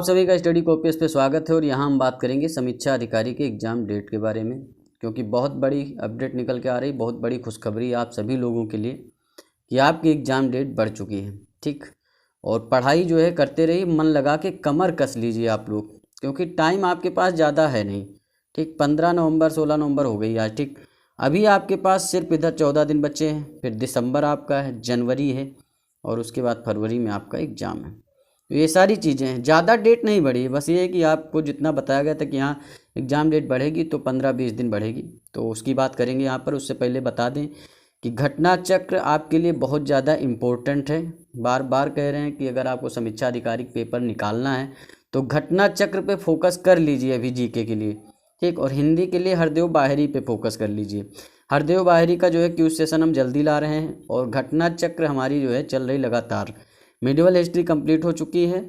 सभी का study copies पे स्वागत है और यहाँ हम बात करेंगे समीक्षा अधिकारी के एग्ज़ाम डेट के बारे में, क्योंकि बहुत बड़ी अपडेट निकल के आ रही, बहुत बड़ी खुशखबरी आप सभी लोगों के लिए कि आपकी एग्ज़ाम डेट बढ़ चुकी है। ठीक, और पढ़ाई जो है करते रहिए, मन लगा के कमर कस लीजिए आप लोग, क्योंकि टाइम आपके पास ज़्यादा है नहीं। ठीक, 15 नवंबर 16 नवंबर हो गई आज। ठीक, अभी आपके पास सिर्फ इधर 14 दिन बचे हैं, फिर दिसंबर आपका है, जनवरी है और उसके बाद फरवरी में आपका एग्ज़ाम है। तो ये सारी चीज़ें हैं, ज़्यादा डेट नहीं बढ़ी है, बस ये है कि आपको जितना बताया गया था कि यहाँ एग्ज़ाम डेट बढ़ेगी तो 15-20 दिन बढ़ेगी, तो उसकी बात करेंगे यहाँ पर। उससे पहले बता दें कि घटना चक्र आपके लिए बहुत ज़्यादा इम्पोर्टेंट है। बार बार कह रहे हैं कि अगर आपको समीक्षा अधिकारी पेपर निकालना है तो घटना चक्र पे फोकस कर लीजिए अभी जीके के लिए। ठीक, और हिंदी के लिए हरदेव बाहरी पे फोकस कर लीजिए। हरदेव बाहरी का जो है क्यूज सेशन हम जल्दी ला रहे हैं और घटना चक्र हमारी जो है चल रही लगातार। मिडिवल हिस्ट्री कंप्लीट हो चुकी है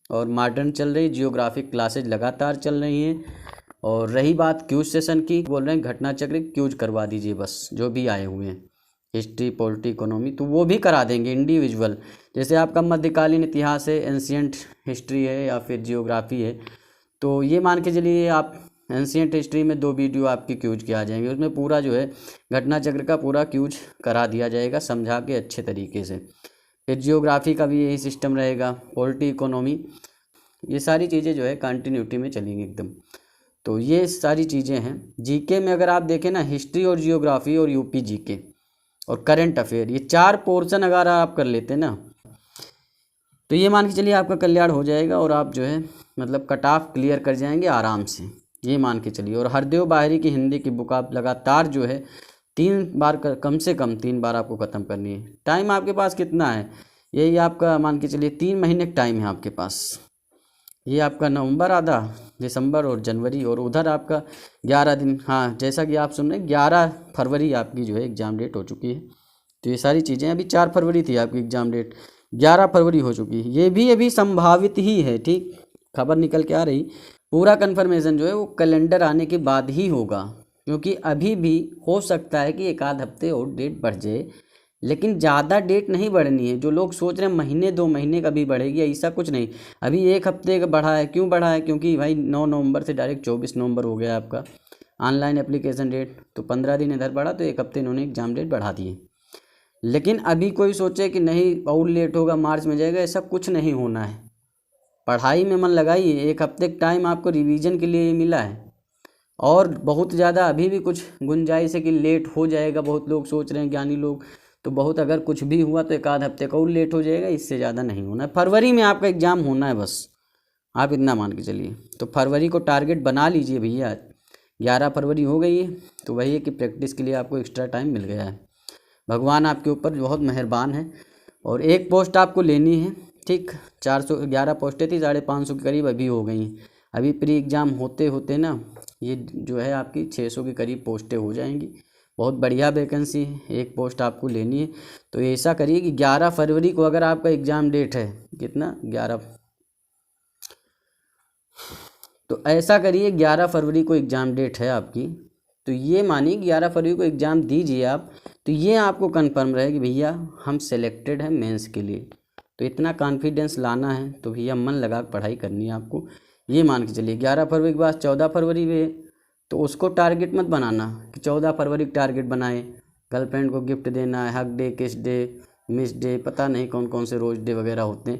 और मॉडर्न चल रही, जियोग्राफिक क्लासेज लगातार चल रही हैं। और रही बात क्यूज सेशन की, बोल रहे हैं घटना चक्र क्यूज करवा दीजिए बस, जो भी आए हुए हैं हिस्ट्री पॉलिटी इकोनॉमी तो वो भी करा देंगे इंडिविजुअल। जैसे आपका मध्यकालीन इतिहास है, एंशियंट हिस्ट्री है या फिर जियोग्राफी है, तो ये मान के चलिए आप एंशियंट हिस्ट्री में 2 वीडियो आपकी क्यूज के आ जाएंगे, उसमें पूरा जो है घटना चक्र का पूरा क्यूज करा दिया जाएगा समझा के अच्छे तरीके से। फिर जियोग्राफी का भी यही सिस्टम रहेगा, पॉलिटी इकोनॉमी, ये सारी चीज़ें जो है कंटिन्यूटी में चलेंगी एकदम। तो ये सारी चीज़ें हैं। जीके में अगर आप देखें ना, हिस्ट्री और जियोग्राफी और यूपी जीके और करंट अफेयर, ये 4 पोर्शन अगर आप कर लेते हैं ना तो ये मान के चलिए आपका कल्याण हो जाएगा और आप जो है मतलब कट ऑफ क्लियर कर जाएंगे आराम से, ये मान के चलिए। और हरदेव बाहरी की हिंदी की बुक आप लगातार जो है 3 बार कम से कम 3 बार आपको ख़त्म करनी है। टाइम आपके पास कितना है, यही आपका मान के चलिए 3 महीने का टाइम है आपके पास। ये आपका नवंबर आधा, दिसंबर और जनवरी, और उधर आपका 11 दिन। हाँ, जैसा कि आप सुन रहे हैं 11 फरवरी आपकी जो है एग्ज़ाम डेट हो चुकी है। तो ये सारी चीज़ें, अभी 4 फरवरी थी आपकी एग्ज़ाम डेट, 11 फरवरी हो चुकी है। ये भी अभी संभावित ही है। ठीक, खबर निकल के आ रही, पूरा कन्फर्मेशन जो है वो कैलेंडर आने के बाद ही होगा, क्योंकि अभी भी हो सकता है कि 1 आध हफ्ते और डेट बढ़ जाए, लेकिन ज़्यादा डेट नहीं बढ़नी है। जो लोग सोच रहे हैं महीने 2 महीने का भी बढ़ेगी, ऐसा कुछ नहीं। अभी 1 हफ्ते का बढ़ा है, क्यों बढ़ा है? क्योंकि भाई 9 नवंबर से डायरेक्ट 24 नवंबर हो गया आपका ऑनलाइन एप्लीकेशन डेट, तो 15 दिन इधर बढ़ा, तो 1 हफ्ते इन्होंने एग्ज़ाम डेट बढ़ा दिए। लेकिन अभी कोई सोचे कि नहीं और लेट होगा, मार्च में जाएगा, ऐसा कुछ नहीं होना है। पढ़ाई में मन लगाइए, 1 हफ्ते का टाइम आपको रिवीजन के लिए मिला है और बहुत ज़्यादा अभी भी कुछ गुंजाइश है कि लेट हो जाएगा। बहुत लोग सोच रहे हैं, ज्ञानी लोग, तो बहुत अगर कुछ भी हुआ तो 1 आध हफ्ते का और लेट हो जाएगा, इससे ज़्यादा नहीं होना है। फरवरी में आपका एग्ज़ाम होना है बस, आप इतना मान के चलिए। तो फरवरी को टारगेट बना लीजिए भैया। 11 फरवरी हो गई है, तो वही है कि प्रैक्टिस के लिए आपको एक्स्ट्रा टाइम मिल गया है। भगवान आपके ऊपर बहुत मेहरबान है। और 1 पोस्ट आपको लेनी है। ठीक, 411 पोस्टें थी, 550 के करीब अभी हो गई हैं। अभी प्री एग्ज़ाम होते होते ना ये जो है आपकी 600 के करीब पोस्टें हो जाएंगी। बहुत बढ़िया वैकेंसी है, 1 पोस्ट आपको लेनी है। तो ऐसा करिए कि 11 फरवरी को अगर आपका एग्ज़ाम डेट है, कितना 11, तो ऐसा करिए 11 फरवरी को एग्ज़ाम डेट है आपकी, तो ये मानिए 11 फरवरी को एग्ज़ाम दीजिए आप, तो ये आपको कंफर्म रहे कि भैया हम सेलेक्टेड हैं मेंस के लिए। तो इतना कॉन्फिडेंस लाना है तो भैया मन लगा पढ़ाई करनी है आपको, ये मान के चलिए। 11 फरवरी के बाद 14 फरवरी में, तो उसको टारगेट मत बनाना कि 14 फरवरी का टारगेट बनाए। गर्लफ्रेंड को गिफ्ट देना है, हक डे, किस डे, मिस डे, पता नहीं कौन कौन से रोज डे वगैरह होते हैं,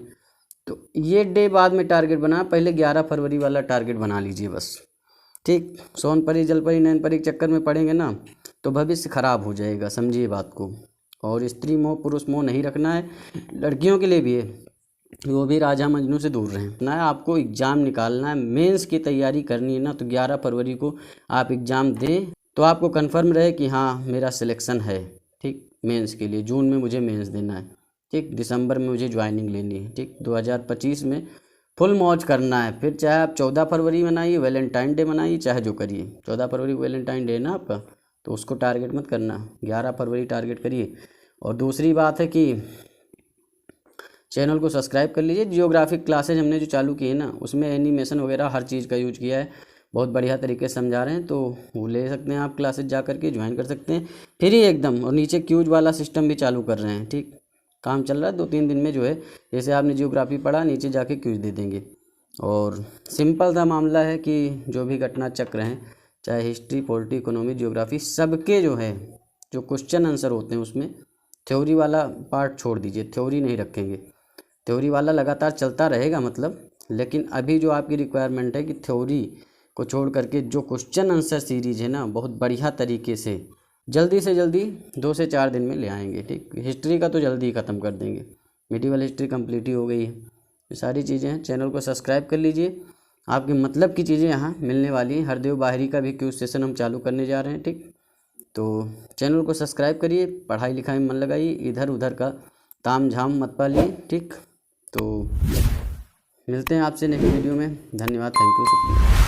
तो ये डे बाद में टारगेट बना, पहले 11 फरवरी वाला टारगेट बना लीजिए बस। ठीक, सोनपरी जलपरी नैनपरी के चक्कर में पड़ेंगे ना तो भविष्य खराब हो जाएगा, समझिए बात को। और स्त्री मोह पुरुष मोह नहीं रखना है, लड़कियों के लिए भी है, वो भी राजा मजनू से दूर रहें ना। आपको एग्ज़ाम निकालना है, मेंस की तैयारी करनी है ना, तो 11 फरवरी को आप एग्ज़ाम दें तो आपको कंफर्म रहे कि हाँ मेरा सिलेक्शन है। ठीक, मेंस के लिए जून में मुझे मेंस देना है। ठीक, दिसंबर में मुझे ज्वाइनिंग लेनी है। ठीक, 2025 में फुल मौज करना है। फिर चाहे आप 14 फरवरी मनाइए, वैलेंटाइन डे मनाइए, चाहे जो करिए। 14 फरवरी को वैलेंटाइन डे है ना आपका, तो उसको टारगेट मत करना, 11 फरवरी टारगेट करिए। और दूसरी बात है कि चैनल को सब्सक्राइब कर लीजिए। जियोग्राफिक क्लासेज हमने जो चालू की है ना, उसमें एनिमेशन वगैरह हर चीज़ का यूज किया है, बहुत बढ़िया तरीके से समझा रहे हैं, तो वो ले सकते हैं आप, क्लासेज जा करके ज्वाइन कर सकते हैं फ्री एकदम। और नीचे क्यूज वाला सिस्टम भी चालू कर रहे हैं। ठीक, काम चल रहा है, 2-3 दिन में जो है, जैसे आपने जियोग्राफी पढ़ा, नीचे जाके क्यूज दे देंगे। और सिंपल सा मामला है कि जो भी घटना चक्र हैं, चाहे हिस्ट्री, पॉलिटी, इकोनॉमी, ज्योग्राफी, सबके जो है जो क्वेश्चन आंसर होते हैं उसमें थ्योरी वाला पार्ट छोड़ दीजिए, थ्योरी नहीं रखेंगे। थ्योरी वाला लगातार चलता रहेगा मतलब, लेकिन अभी जो आपकी रिक्वायरमेंट है कि थ्योरी को छोड़ करके जो क्वेश्चन आंसर सीरीज है ना, बहुत बढ़िया तरीके से जल्दी 2 से 4 दिन में ले आएंगे। ठीक, हिस्ट्री का तो जल्दी ही ख़त्म कर देंगे, मिडिवल हिस्ट्री कंप्लीट ही हो गई है। ये सारी चीज़ें हैं। चैनल को सब्सक्राइब कर लीजिए, आपके मतलब की चीज़ें यहाँ मिलने वाली हैं। हरदेव बाहरी का भी क्यूज सेशन हम चालू करने जा रहे हैं। ठीक, तो चैनल को सब्सक्राइब करिए, पढ़ाई लिखाई में मन लगाइए, इधर उधर का ताम झाम मत पालिए। ठीक, तो मिलते हैं आपसे नेक्स्ट वीडियो में। धन्यवाद, थैंक यू, शुक्रिया।